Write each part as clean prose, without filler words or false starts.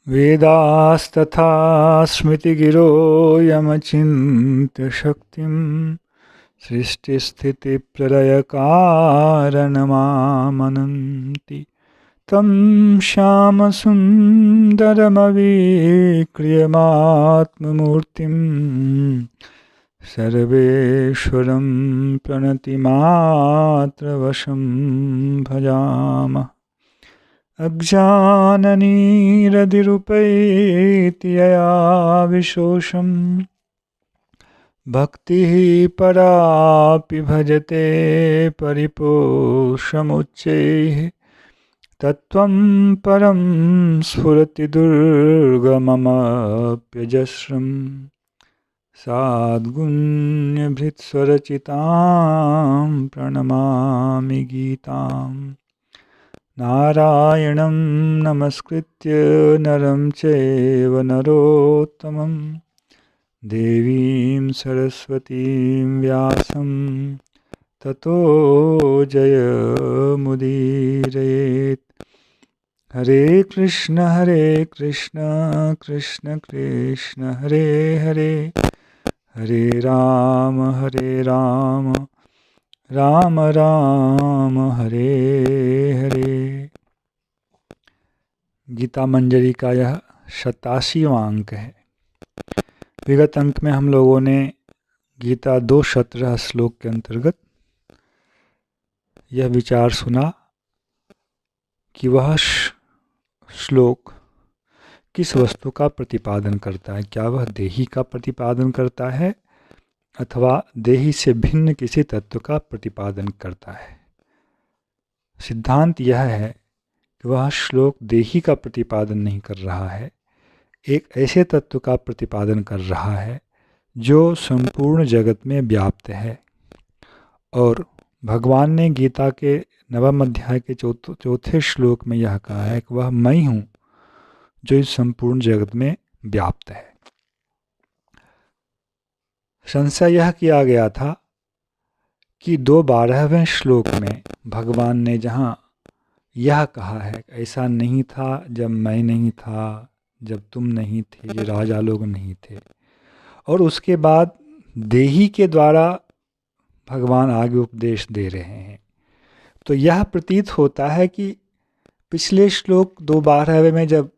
वेदास्तथा स्मृतिगिरो यमचिन्त्य शक्तिं सृष्टिस्थितिप्रलयकारणमामनन्ति तं श्यामसुन्दरमवीक्रियमात्ममूर्तिं सर्वेश्वरं प्रणतिमात्रवशं भजामः। अज्ञाननिरतिरुपैति यया विशोषं भक्तिः परापि भजते परिपोषमुच्चैः तत्त्वं परं स्फुरति दुर्गममप्यजस्रं साद्गुण्यभृत्स्वरचितां प्रणमामि गीताम्। नारायणं नमस्कृत्य नरं चैव नरोत्तमं देवीं सरस्वतीं व्यासं ततो जयमुदीरयेत्। हरे कृष्ण कृष्ण कृष्ण हरे हरे, हरे राम राम राम हरे हरे। गीता मंजरी का यह 87वां अंक है। विगत अंक में हम लोगों ने गीता 2:17 श्लोक के अंतर्गत यह विचार सुना कि वह श्लोक किस वस्तु का प्रतिपादन करता है। क्या वह देही का प्रतिपादन करता है अथवा देही से भिन्न किसी तत्व का प्रतिपादन करता है। सिद्धांत यह है कि वह श्लोक देही का प्रतिपादन नहीं कर रहा है, एक ऐसे तत्व का प्रतिपादन कर रहा है जो संपूर्ण जगत में व्याप्त है। और भगवान ने गीता के 9वें अध्याय के चौथे श्लोक में यह कहा है कि वह मैं हूँ जो इस संपूर्ण जगत में व्याप्त है। संशय यह किया गया था कि 2:12वें श्लोक में भगवान ने जहाँ यह कहा है ऐसा नहीं था जब मैं नहीं था, जब तुम नहीं थे, ये राजा लोग नहीं थे, और उसके बाद देही के द्वारा भगवान आगे उपदेश दे रहे हैं, तो यह प्रतीत होता है कि पिछले श्लोक 2:12वें में जब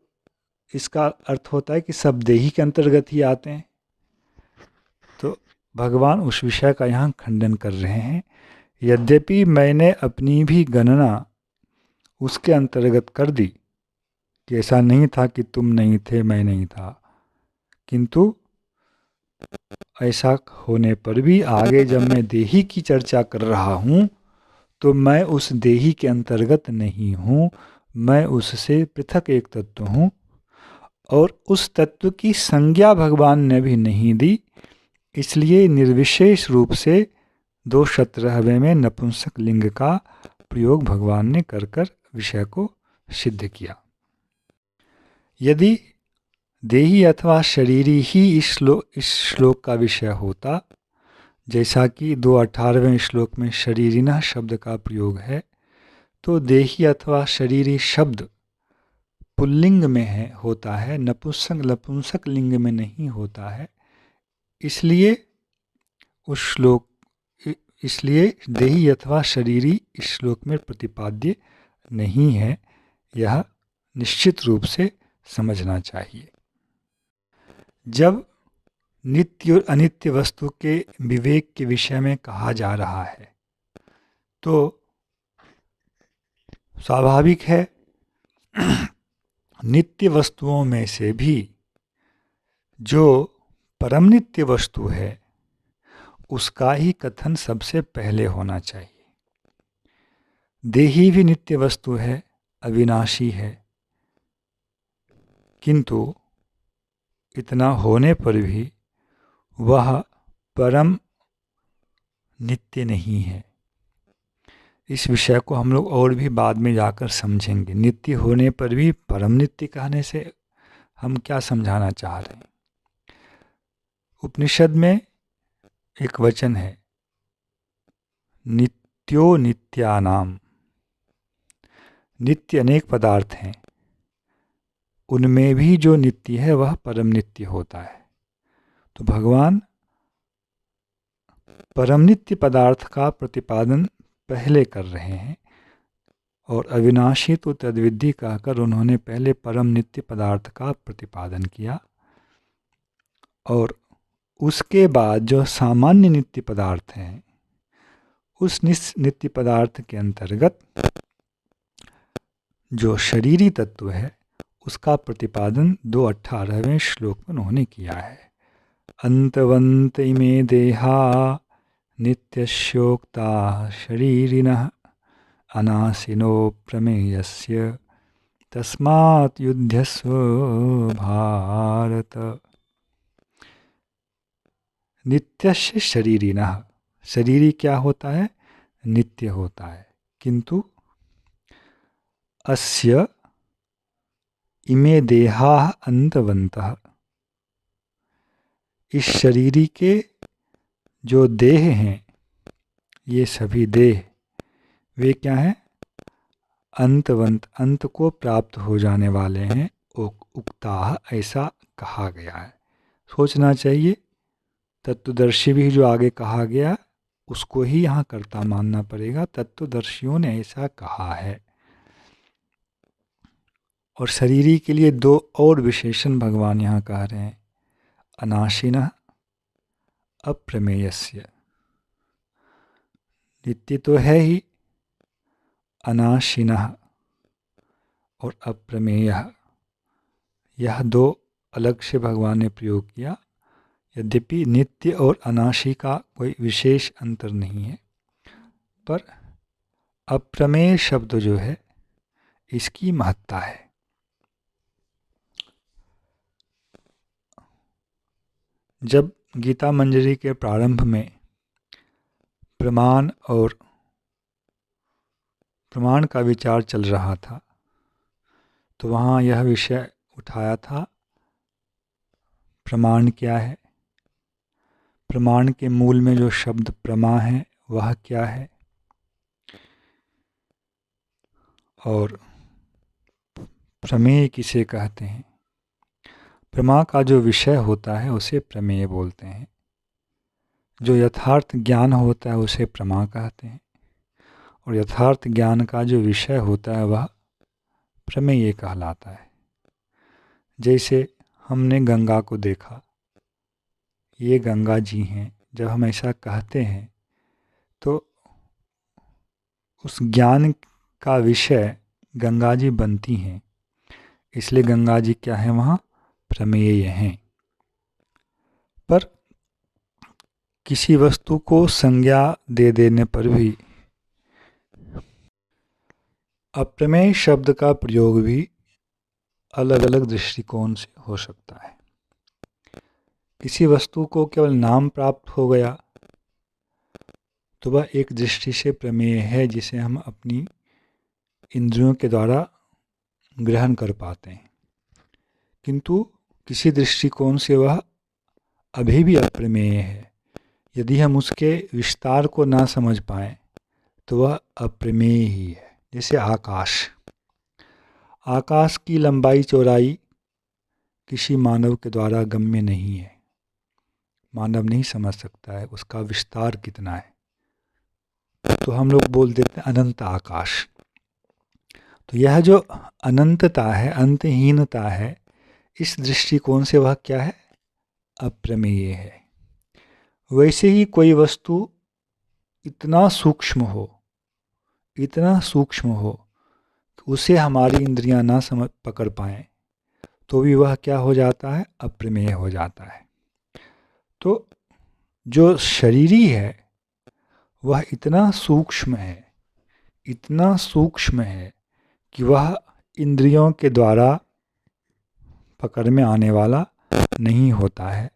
इसका अर्थ होता है कि सब देही के अंतर्गत ही आते हैं, तो भगवान उस विषय का यहाँ खंडन कर रहे हैं। यद्यपि मैंने अपनी भी गणना उसके अंतर्गत कर दी कि ऐसा नहीं था कि तुम नहीं थे, मैं नहीं था, किंतु ऐसा होने पर भी आगे जब मैं देही की चर्चा कर रहा हूँ तो मैं उस देही के अंतर्गत नहीं हूँ, मैं उससे पृथक एक तत्व हूँ। और उस तत्व की संज्ञा भगवान ने भी नहीं दी, इसलिए निर्विशेष रूप से 2:17वें में नपुंसक लिंग का प्रयोग भगवान ने कर विषय को सिद्ध किया। यदि देही अथवा शरीरी ही इस श्लोक का विषय होता, जैसा कि 2:18वें श्लोक में शरीरिणः शब्द का प्रयोग है, तो देही अथवा शरीरी शब्द पुल्लिंग में होता है, नपुंसक लिंग में नहीं होता है। इसलिए देही अथवा शरीरी इस श्लोक में प्रतिपाद्य नहीं है, यह निश्चित रूप से समझना चाहिए। जब नित्य और अनित्य वस्तु के विवेक के विषय में कहा जा रहा है तो स्वाभाविक है नित्य वस्तुओं में से भी जो परम नित्य वस्तु है उसका ही कथन सबसे पहले होना चाहिए। देही भी नित्य वस्तु है, अविनाशी है, किंतु इतना होने पर भी वह परम नित्य नहीं है। इस विषय को हम लोग और भी बाद में जाकर समझेंगे। नित्य होने पर भी परम नित्य कहने से हम क्या समझाना चाह रहे हैं। उपनिषद में एक वचन है, नित्यो नित्यानाम। नित्य अनेक पदार्थ हैं, उनमें भी जो नित्य है वह परम नित्य होता है। तो भगवान परम नित्य पदार्थ का प्रतिपादन पहले कर रहे हैं और अविनाशी तो तद्विद्धि कहकर उन्होंने पहले परम नित्य पदार्थ का प्रतिपादन किया और उसके बाद जो सामान्य नित्य पदार्थ हैं उस नित्य पदार्थ के अंतर्गत जो शरीरी तत्व है उसका प्रतिपादन 218वें श्लोक में उन्होंने किया है। अंतवंत इमे देहा नित्यस्योक्ता शरीरिणः अनासिनो प्रमेयस्य तस्मात् युध्यस्व भारत। नित्यस्य शरीरिणः, शरीरी क्या होता है? नित्य होता है। किंतु अस्य इमे देहा अंतवंतः, इस शरीरी के जो देह हैं, ये सभी देह वे क्या हैं? अंतवंत, अंत को प्राप्त हो जाने वाले हैं। उक्ता, ऐसा कहा गया है। सोचना चाहिए, तत्वदर्शी भी जो आगे कहा गया उसको ही यहाँ कर्ता मानना पड़ेगा। तत्वदर्शियों ने ऐसा कहा है। और शरीरी के लिए 2 और विशेषण भगवान यहाँ कह रहे हैं। अनाशिनः अप्रमेयस्य, नित्य तो है ही, अनाशिनः और अप्रमेयः, यह 2 अलग से भगवान ने प्रयोग किया। यद्यपि नित्य और अनाशी का कोई विशेष अंतर नहीं है, पर अप्रमेय शब्द जो है इसकी महत्ता है। जब गीता मंजरी के प्रारंभ में प्रमाण और प्रमाण का विचार चल रहा था तो वहाँ यह विषय उठाया था, प्रमाण क्या है, प्रमाण के मूल में जो शब्द प्रमा है वह क्या है, और प्रमेय किसे कहते हैं। प्रमा का जो विषय होता है उसे प्रमेय बोलते हैं, जो यथार्थ ज्ञान होता है उसे प्रमा कहते हैं, और यथार्थ ज्ञान का जो विषय होता है वह प्रमेय कहलाता है। जैसे हमने गंगा को देखा, ये गंगा जी हैं, जब हम ऐसा कहते हैं तो उस ज्ञान का विषय गंगा जी बनती हैं, इसलिए गंगा जी क्या है? वहाँ प्रमेय हैं। पर किसी वस्तु को संज्ञा दे देने पर भी अप्रमेय शब्द का प्रयोग भी अलग अलग दृष्टिकोण से हो सकता है। किसी वस्तु को केवल नाम प्राप्त हो गया तो वह एक दृष्टि से प्रमेय है, जिसे हम अपनी इंद्रियों के द्वारा ग्रहण कर पाते हैं। किंतु किसी दृष्टिकोण से वह अभी भी अप्रमेय है। यदि हम उसके विस्तार को ना समझ पाएं तो वह अप्रमेय ही है। जैसे आकाश, आकाश की लंबाई चौड़ाई किसी मानव के द्वारा गम्य नहीं है, मानव नहीं समझ सकता है उसका विस्तार कितना है, तो हम लोग बोल देते हैं अनंत आकाश। तो यह जो अनंतता है, अंतहीनता है, इस दृष्टिकोण से वह क्या है? अप्रमेय है। वैसे ही कोई वस्तु इतना सूक्ष्म हो, इतना सूक्ष्म हो कि उसे हमारी इंद्रियां ना समझ पकड़ पाएं तो भी वह क्या हो जाता है? अप्रमेय हो जाता है। तो जो शरीरी है वह इतना सूक्ष्म है, इतना सूक्ष्म है कि वह इंद्रियों के द्वारा पकड़ में आने वाला नहीं होता है,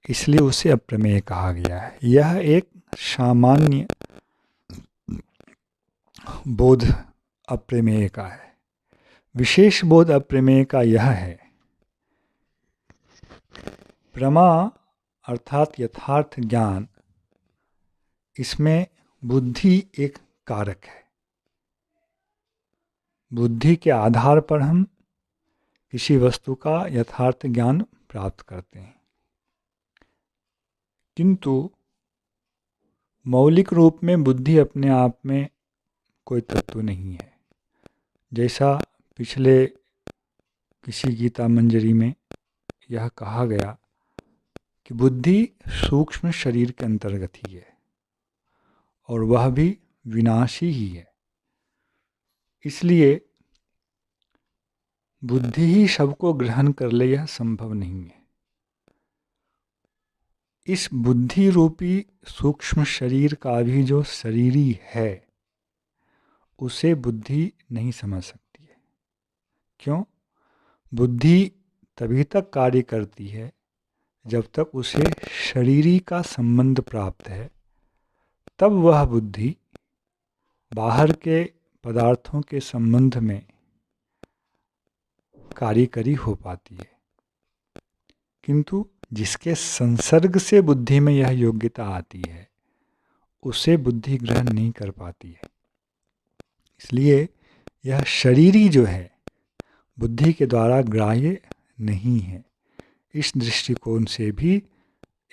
इसलिए उसे अप्रमेय कहा गया है। यह एक सामान्य बोध अप्रमेय का है। विशेष बोध अप्रमेय का यह है, प्रमा अर्थात यथार्थ ज्ञान, इसमें बुद्धि एक कारक है। बुद्धि के आधार पर हम किसी वस्तु का यथार्थ ज्ञान प्राप्त करते हैं। किंतु मौलिक रूप में बुद्धि अपने आप में कोई तत्व नहीं है। जैसा पिछले किसी गीता मंजरी में यह कहा गया कि बुद्धि सूक्ष्म शरीर के अंतर्गत ही है और वह भी विनाशी ही है। इसलिए बुद्धि ही सबको ग्रहण कर ले, यह संभव नहीं है। इस बुद्धि रूपी सूक्ष्म शरीर का भी जो शरीरी है उसे बुद्धि नहीं समझ सकती है। क्यों? बुद्धि तभी तक कार्य करती है जब तक उसे शरीरी का संबंध प्राप्त है, तब वह बुद्धि बाहर के पदार्थों के संबंध में कार्यकरी हो पाती है। किंतु जिसके संसर्ग से बुद्धि में यह योग्यता आती है उसे बुद्धि ग्रहण नहीं कर पाती है। इसलिए यह शरीरी जो है बुद्धि के द्वारा ग्राह्य नहीं है। इस दृष्टिकोण से भी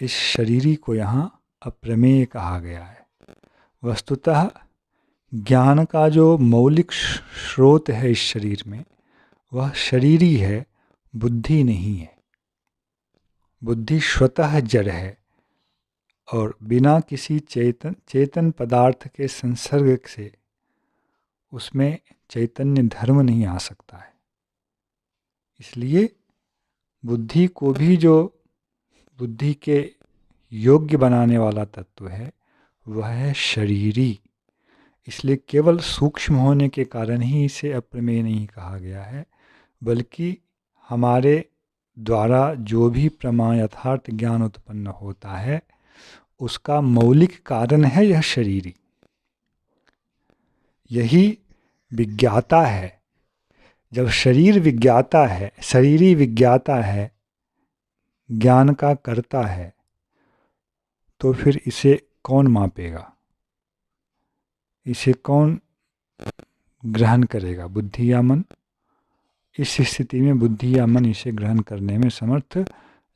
इस शरीरी को यहाँ अप्रमेय कहा गया है। वस्तुतः ज्ञान का जो मौलिक स्रोत है इस शरीर में वह शरीरी है, बुद्धि नहीं है। बुद्धि स्वतः जड़ है और बिना किसी चेतन पदार्थ के संसर्ग से उसमें चैतन्य धर्म नहीं आ सकता है। इसलिए बुद्धि को भी जो बुद्धि के योग्य बनाने वाला तत्व है वह है शरीरी। इसलिए केवल सूक्ष्म होने के कारण ही इसे अप्रमेय नहीं कहा गया है, बल्कि हमारे द्वारा जो भी प्रमा यथार्थ ज्ञान उत्पन्न होता है उसका मौलिक कारण है यह शरीरी। यही विज्ञाता है। जब शरीर विज्ञाता है, शरीरी विज्ञाता है, ज्ञान का कर्ता है, तो फिर इसे कौन मापेगा? इसे कौन ग्रहण करेगा, बुद्धि या मन? इस स्थिति में बुद्धि या मन इसे ग्रहण करने में समर्थ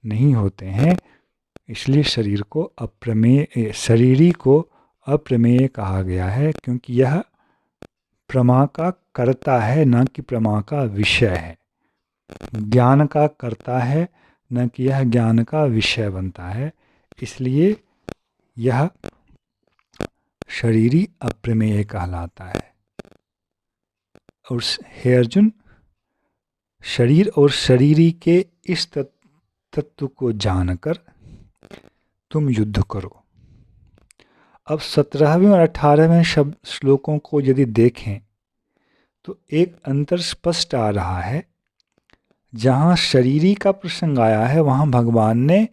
नहीं होते हैं। इसलिए शरीर को अप्रमेय, शरीरी को अप्रमेय कहा गया है, क्योंकि यह प्रमा का कर्ता है न कि प्रमा का विषय है। ज्ञान का कर्ता है न कि यह ज्ञान का विषय बनता है। इसलिए यह शरीरी अप्रमेय कहलाता है। और हे अर्जुन, शरीर और शरीरी के इस तत्व को जानकर तुम युद्ध करो। अब 17वें और 18वें श्लोकों को यदि देखें तो एक अंतर स्पष्ट आ रहा है। जहाँ शरीरी का प्रसंग आया है वहाँ भगवान ने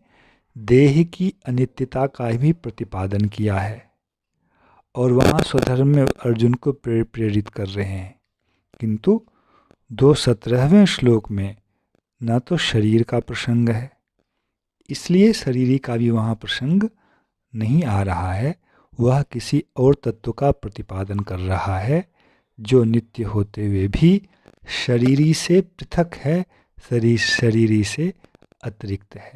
देह की अनित्यता का भी प्रतिपादन किया है और वहाँ स्वधर्म में अर्जुन को प्रेरित कर रहे हैं। किंतु 17वें श्लोक में न तो शरीर का प्रसंग है, इसलिए शरीरी का भी वहाँ प्रसंग नहीं आ रहा है। वह किसी और तत्व का प्रतिपादन कर रहा है जो नित्य होते हुए भी शरीरी से पृथक है, शरीरी से अतिरिक्त है।